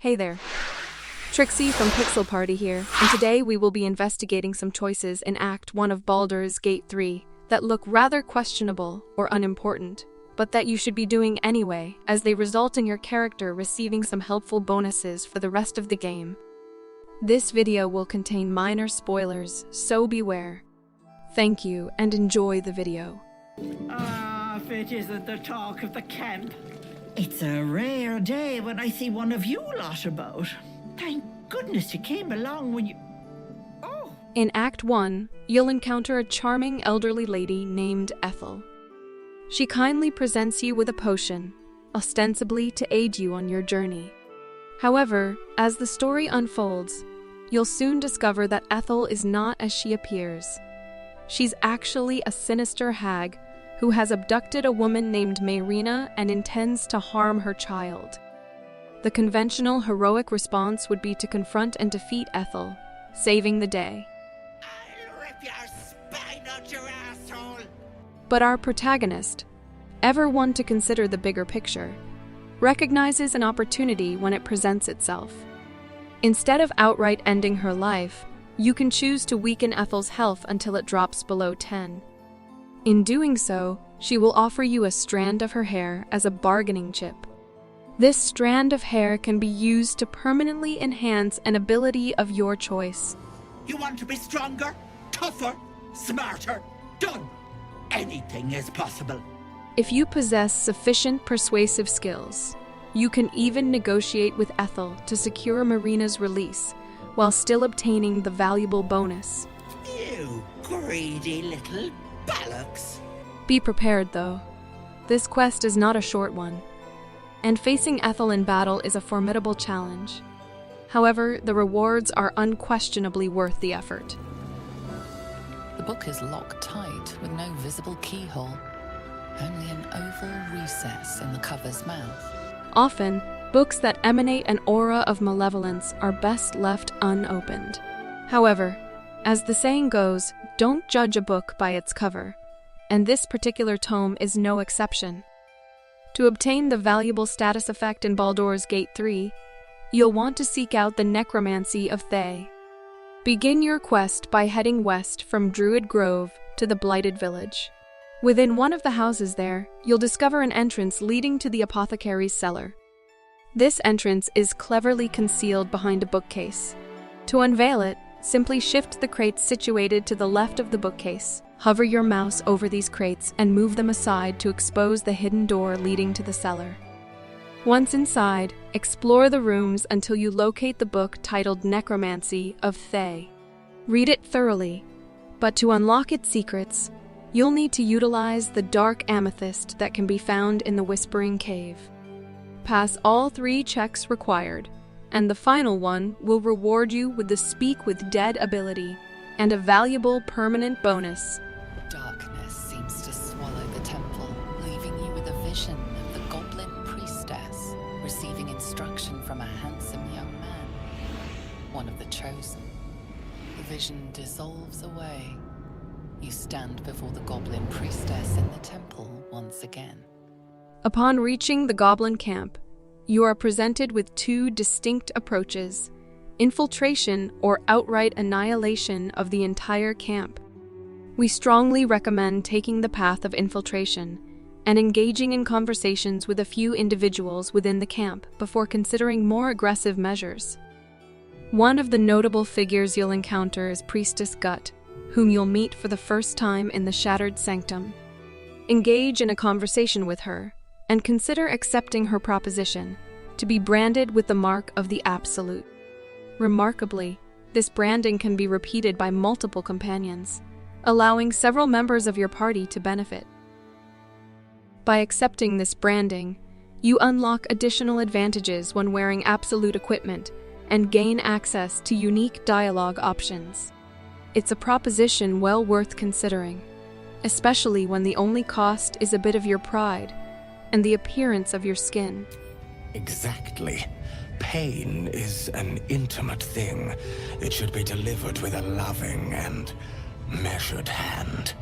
Hey there, Trixie from Pixel Party here, and today we will be investigating some choices in Act 1 of Baldur's Gate 3 that look rather questionable or unimportant, but that you should be doing anyway, as they result in your character receiving some helpful bonuses for the rest of the game. This video will contain minor spoilers, so beware. Thank you, and enjoy the video. If it isn't the talk of the camp. It's a rare day when I see one of you lot about. Thank goodness you came along when you... Oh! In Act 1, you'll encounter a charming elderly lady named Ethel. She kindly presents you with a potion, ostensibly to aid you on your journey. However, as the story unfolds, you'll soon discover that Ethel is not as she appears. She's actually a sinister hag who has abducted a woman named Mayrina and intends to harm her child. The conventional heroic response would be to confront and defeat Ethel, saving the day. I'll rip your spine out your asshole! But our protagonist, ever one to consider the bigger picture, recognizes an opportunity when it presents itself. Instead of outright ending her life, you can choose to weaken Ethel's health until it drops below 10. In doing so, she will offer you a strand of her hair as a bargaining chip. This strand of hair can be used to permanently enhance an ability of your choice. You want to be stronger, tougher, smarter? Done! Anything is possible. If you possess sufficient persuasive skills, you can even negotiate with Ethel to secure Mayrina's release, while still obtaining the valuable bonus. You greedy little bollocks. Be prepared, though. This quest is not a short one, and facing Ethel in battle is a formidable challenge. However, the rewards are unquestionably worth the effort. The book is locked tight with no visible keyhole, only an oval recess in the cover's mouth. Often, books that emanate an aura of malevolence are best left unopened. However, as the saying goes, don't judge a book by its cover, and this particular tome is no exception. To obtain the valuable status effect in Baldur's Gate 3, you'll want to seek out the Necromancy of Thay. Begin your quest by heading west from Druid Grove to the Blighted Village. Within one of the houses there, you'll discover an entrance leading to the apothecary's cellar. This entrance is cleverly concealed behind a bookcase. To unveil it, simply shift the crates situated to the left of the bookcase. Hover your mouse over these crates and move them aside to expose the hidden door leading to the cellar. Once inside, explore the rooms until you locate the book titled Necromancy of Thay. Read it thoroughly, but to unlock its secrets, you'll need to utilize the dark amethyst that can be found in the Whispering Cave. Pass all 3 checks required, and the final one will reward you with the Speak with Dead ability and a valuable permanent bonus. Darkness seems to swallow the temple, leaving you with a vision of the Goblin Priestess receiving instruction from a handsome young man, one of the chosen. The vision dissolves away. You stand before the Goblin Priestess in the temple once again. Upon reaching the Goblin Camp, you are presented with 2 distinct approaches: infiltration or outright annihilation of the entire camp. We strongly recommend taking the path of infiltration and engaging in conversations with a few individuals within the camp before considering more aggressive measures. One of the notable figures you'll encounter is Priestess Gut, whom you'll meet for the first time in the Shattered Sanctum. Engage in a conversation with her, and consider accepting her proposition to be branded with the mark of the Absolute. Remarkably, this branding can be repeated by multiple companions, allowing several members of your party to benefit. By accepting this branding, you unlock additional advantages when wearing Absolute equipment and gain access to unique dialogue options. It's a proposition well worth considering, especially when the only cost is a bit of your pride and the appearance of your skin. Exactly. Pain is an intimate thing. It should be delivered with a loving and measured hand.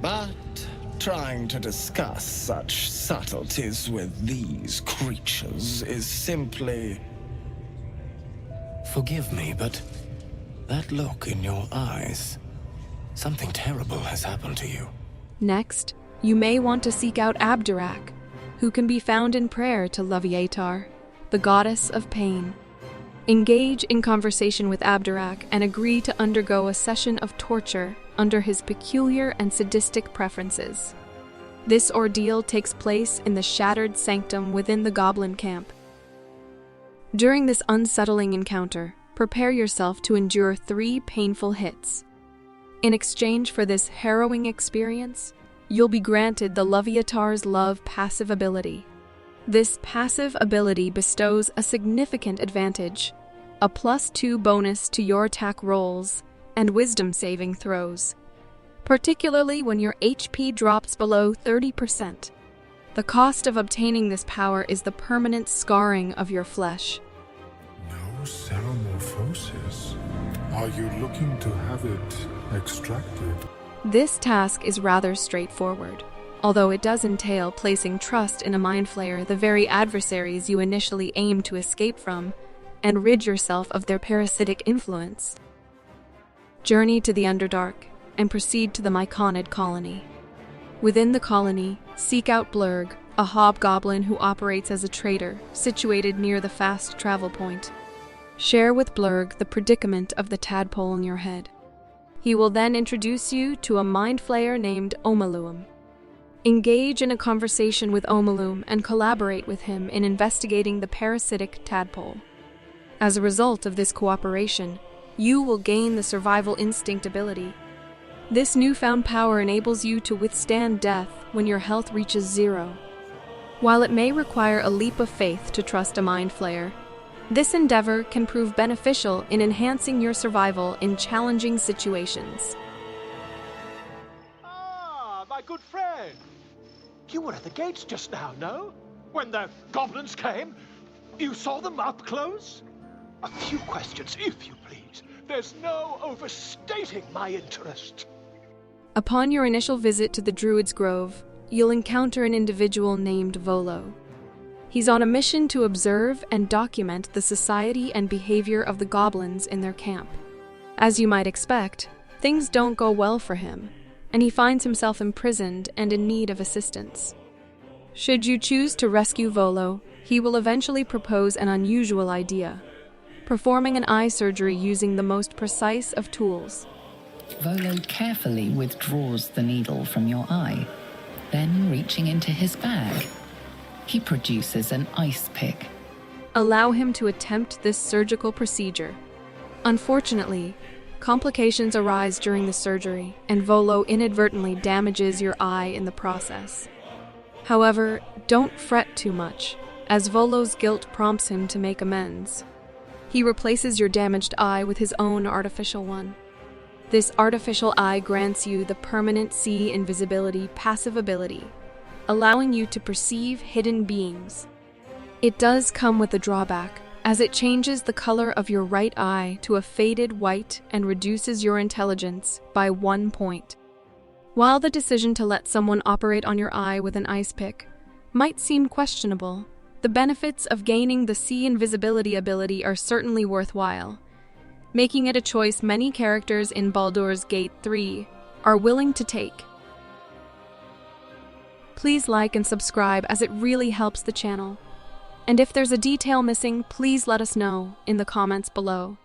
But Trying to discuss such subtleties with these creatures is simply... Forgive me, but that look in your eyes, something terrible has happened to you. Next, you may want to seek out Abdirak, who can be found in prayer to Leviatar, the goddess of pain. Engage in conversation with Abdirak and agree to undergo a session of torture under his peculiar and sadistic preferences. This ordeal takes place in the shattered sanctum within the Goblin Camp. During this unsettling encounter, prepare yourself to endure 3 painful hits. In exchange for this harrowing experience, you'll be granted the Leviatar's Love passive ability. This passive ability bestows a significant advantage, a +2 bonus to your attack rolls and wisdom saving throws, particularly when your HP drops below 30%. The cost of obtaining this power is the permanent scarring of your flesh. No ceremorphosis. Are you looking to have it extracted? This task is rather straightforward, although it does entail placing trust in a MINDFLAYER, the very adversaries you initially aim to escape from, and rid yourself of their parasitic influence. Journey to the Underdark and proceed to the Myconid colony. Within the colony, seek out Blurg, a hobgoblin who operates as a trader situated near the fast travel point. Share with Blurg the predicament of the tadpole in your head. He will then introduce you to a MINDFLAYER named Omaluum. Engage in a conversation with Omaluum and collaborate with him in investigating the parasitic tadpole. As a result of this cooperation, you will gain the survival instinct ability. This newfound power enables you to withstand death when your health reaches 0. While it may require a leap of faith to trust a MINDFLAYER, this endeavor can prove beneficial in enhancing your survival in challenging situations. Ah, my good friend. You were at the gates just now, no? When the goblins came? You saw them up close? A few questions, if you please. There's no overstating my interest. Upon your initial visit to the Druid's Grove, you'll encounter an individual named Volo. He's on a mission to observe and document the society and behavior of the goblins in their camp. As you might expect, things don't go well for him, and he finds himself imprisoned and in need of assistance. Should you choose to rescue Volo, he will eventually propose an unusual idea: performing an eye surgery using the most precise of tools. Volo carefully withdraws the needle from your eye. Then, reaching into his bag, he produces an ice pick. Allow him to attempt this surgical procedure. Unfortunately, complications arise during the surgery, and Volo inadvertently damages your eye in the process. However, don't fret too much, as Volo's guilt prompts him to make amends. He replaces your damaged eye with his own artificial one. This artificial eye grants you the permanent see invisibility passive ability, allowing you to perceive hidden beings. It does come with a drawback, as it changes the color of your right eye to a faded white and reduces your intelligence by 1 point. While the decision to let someone operate on your eye with an ice pick might seem questionable, the benefits of gaining the see invisibility ability are certainly worthwhile, making it a choice many characters in Baldur's Gate 3 are willing to take. Please like and subscribe, as it really helps the channel. And if there's a detail missing, please let us know in the comments below.